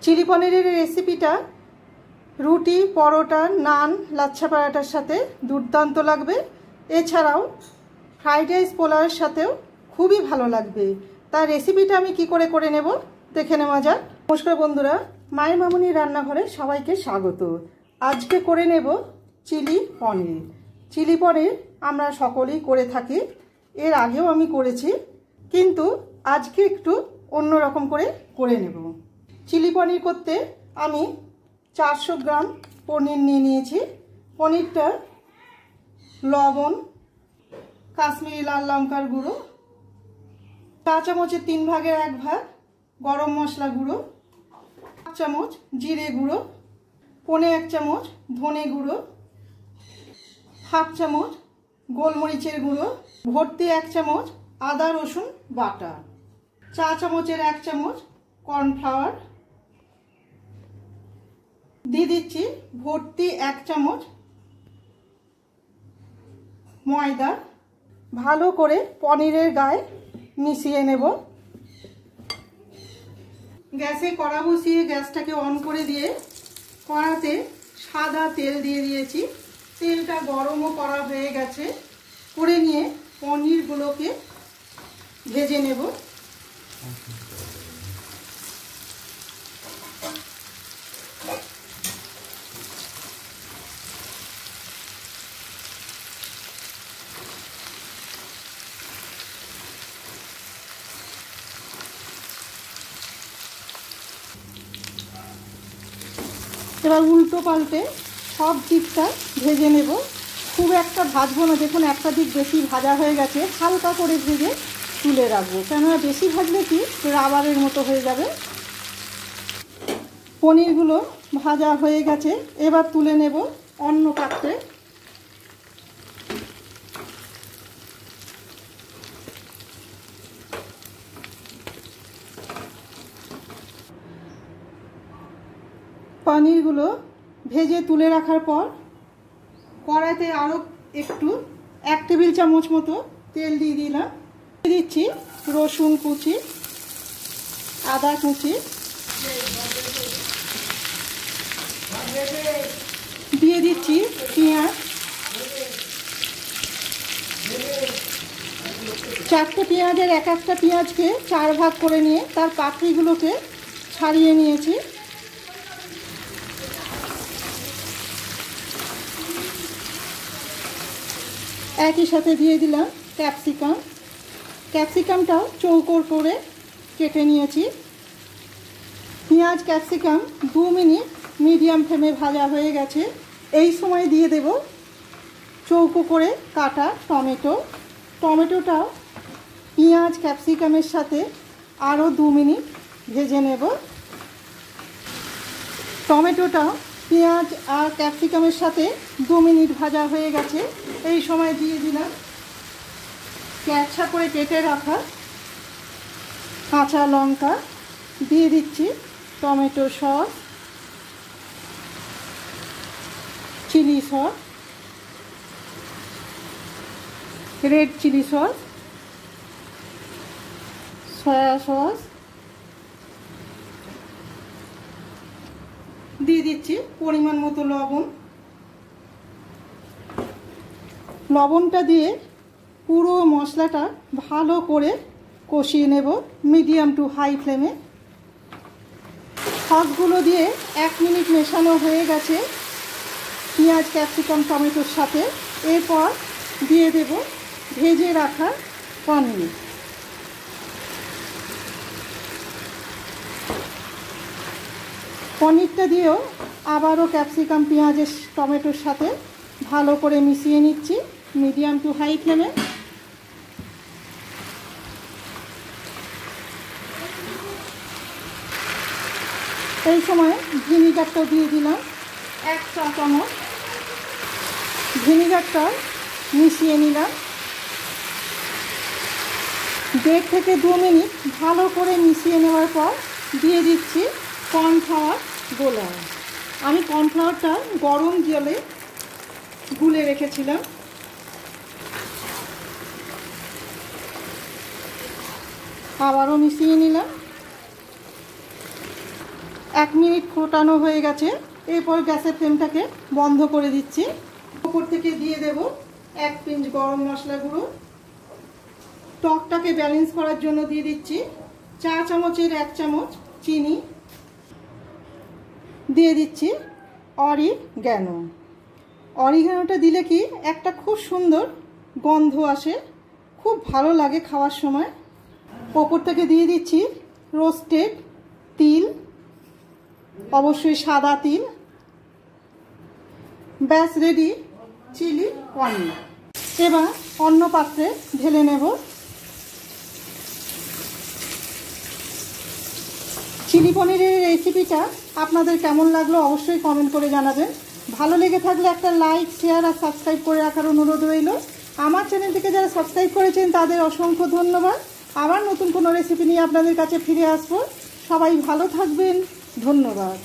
Chilli পনিরের রেসিপিটা রুটি, পরোটা, নান, লাচ্ছা পরাঠার সাথে দুর্দান্ত লাগবে। এছাড়াও ফ্রাইড রাইস, পোলাওয়ের সাথেও খুবই ভালো লাগবে। তার রেসিপিটা আমি কি করে নেব দেখে নেওয়া যাক। নমস্কার বন্ধুরা, মায়ের মামুনি রান্নাঘরে সবাইকে স্বাগত। আজকে করে নেব চিলি পনির। চিলি পনির আমরা সকলেই করে থাকি, এর আগেও আমি করেছি, কিন্তু আজকে একটু অন্যরকম করে নেব। চিলি পনির করতে আমি 400 গ্রাম পনির নিয়ে নিয়েছি। পনিরটা লবণ, কাশ্মীরি লাল লঙ্কার গুঁড়ো, চা চামচের 3 ভাগের 1 ভাগ গরম মশলা গুঁড়ো, 1 চামচ জিরে গুঁড়ো, 1.25 চামচ ধনে গুঁড়ো, 1/2 চামচ গোলমরিচের গুঁড়ো, ভর্তি 1 চামচ আদা রসুন বাটা, চা চামচের 1 চামচ কর্নফ্লাওয়ার, দিয়ে দিচ্ছি ভর্তি 1 চামচ ময়দা। ভালো করে পনিরের গায়ে মিশিয়ে নেব। গ্যাসে কড়া বসিয়ে গ্যাসটাকে অন করে দিয়ে কড়াতে সাদা তেল দিয়ে দিয়েছি। তেলটা গরমও করা হয়ে গেছে। করে নিয়ে পনিরগুলোকে ভেজে নেব। এবার উল্টো পাল্টে সব দিকটা ভেজে নেব। খুব একটা ভাজবো না, দেখুন একটা দিক বেশি ভাজা হয়ে গেছে, হালকা করে ভেজে তুলে রাখবো, কেননা বেশি ভাজলে কি রাবারের মতো হয়ে যাবে। পনিরগুলো ভাজা হয়ে গেছে, এবার তুলে নেব অন্য পাত্রে। পনিরগুলো ভেজে তুলে রাখার পর কড়াইতে আরও একটু 1 টেবিল চামচ মতো তেল দিয়ে দিলাম। দিয়ে দিচ্ছি রসুন কুচি, আদা কুচি, দিয়ে দিচ্ছি পেঁয়াজ। 4টে পেঁয়াজের এক একটা পেঁয়াজকে 4 ভাগ করে নিয়ে তার পাপড়িগুলোকে ছাড়িয়ে নিয়েছি। একই সাথে দিয়ে দিলাম ক্যাপসিকাম। ক্যাপসিকামটাও চৌকোর করে কেটে নিয়েছি। পেঁয়াজ ক্যাপসিকাম 2 মিনিট মিডিয়াম ফ্লেমে ভাজা হয়ে গেছে। এই সময় দিয়ে দেব চৌকো করে কাটা টমেটো। টমেটোটাও পেঁয়াজ ক্যাপসিকামের সাথে আরও 2 মিনিট ভেজে নেব। টমেটোটাও পেঁয়াজ আর ক্যাপসিকামের সাথে 2 মিনিট ভাজা হয়ে গেছে। এই সময় দিয়ে দিলাম ক্যাঁচা করে কেটে রাখা কাঁচা লঙ্কা, দিয়ে দিচ্ছি tomato sauce, chilli sauce, red chilli sauce, soya sauce, দিয়ে দিচ্ছি পরিমাণ মতো লবণ। লবণটা দিয়ে পুরো মশলাটা ভালো করে কষিয়ে নেব মিডিয়াম টু হাই ফ্লেমে। সসগুলো দিয়ে 1 মিনিট মেশানো হয়ে গেছে পেঁয়াজ ক্যাপসিকাম টমেটোর সাথে। এরপর দিয়ে দেব ভেজে রাখা পনির। পনিরটা দিয়েও আবারও ক্যাপসিকাম পেঁয়াজের টমেটোর সাথে ভালো করে মিশিয়ে নিচ্ছি মিডিয়াম টু হাই ফ্লেমে। এই সময় ভিনিগারটা দিয়ে দিলাম 1 চা চামচ। ভিনিগারটা মিশিয়ে নিলাম। 1.5 থেকে 2 মিনিট ভালো করে মিশিয়ে নেওয়ার পর দিয়ে দিচ্ছি কর্নফ্লাওয়ার গোলা। আমি কর্নফ্লাওয়ারটা গরম জলে গুলে রেখেছিলাম। আবারও মিশিয়ে নিলাম। 1 মিনিট ফোটানো হয়ে গেছে। এরপর গ্যাসের ফ্লেমটাকে বন্ধ করে দিচ্ছি। উপর থেকে দিয়ে দেব 1 পিঞ্চ গরম মশলা গুঁড়ো। টকটাকে ব্যালেন্স করার জন্য দিয়ে দিচ্ছি চা চামচের 1 চামচ চিনি। দিয়ে দিচ্ছি অরিগ্যানো। অরিগ্যানোটা দিলে কি একটা খুব সুন্দর গন্ধ আসে, খুব ভালো লাগে খাওয়ার সময়। ওপর থেকে দিয়ে দিচ্ছি রোস্টেড তিল, অবশ্যই সাদা তিল। ব্যাস রেডি চিলি পনির। এবার অন্য পাত্রে ঢেলে নেব। চিলি পনিরের রেসিপিটা আপনাদের কেমন লাগলো অবশ্যই কমেন্ট করে জানাবেন। ভালো লেগে থাকলে একটা লাইক, শেয়ার আর সাবস্ক্রাইব করে রাখার অনুরোধ রইল। আমার চ্যানেলটিকে যারা সাবস্ক্রাইব করেছেন তাদের অসংখ্য ধন্যবাদ। আবার নতুন কোনো রেসিপি নিয়ে আপনাদের কাছে ফিরে আসবো। সবাই ভালো থাকবেন। ধন্যবাদ।